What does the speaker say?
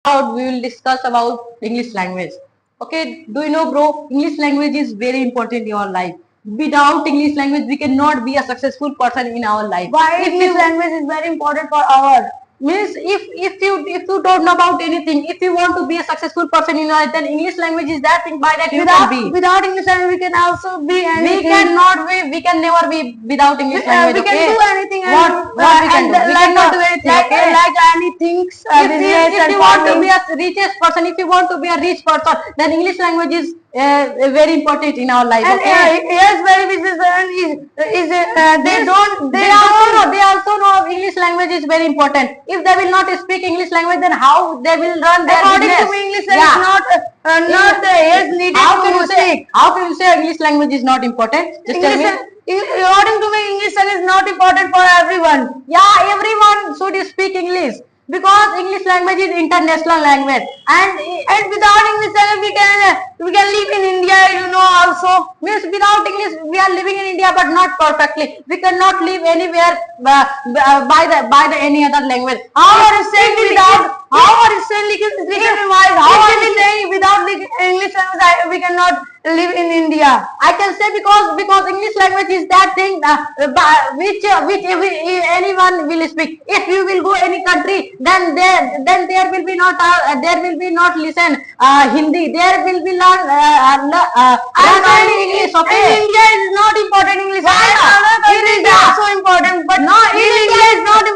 we will discuss about English language. Okay, do you know, bro? English language is very important in your life. Without English language, we cannot be a successful person in our life. Why If English you language is very important for our? means if you don't know about anything, if you want to be a successful person in life, then English language is that thing by that you can be. Without English language, we can also be We anything. cannot be. We can never be without English language. We can Okay? do anything. What we can do? We cannot do anything. Okay? Like anything. If you want to be a richest person, if you want to be a rich person, then English language is very important in our life. And Okay? yes, very businessman is They also know English language is very important. If they will not speak English language, then how they will run their according business? to me, English language is not is needed How can to you say? speak. How can you say English language is not important? Just tell me. According to me, English is not important for everyone. Yeah, everyone should speak English because English language is international language, And without English language, we can live in India. Also means without English we are living in India but not perfectly. We cannot live anywhere by the any other language. How are you saying without? How are you saying? How are you saying without English language we cannot live in India? I can say because English language is that thing which anyone will speak. If you will go any country, then there will be not listen Hindi. There will be learn only English. Okay. In India is not important English. Why not? It is also important, but No, in India is not important.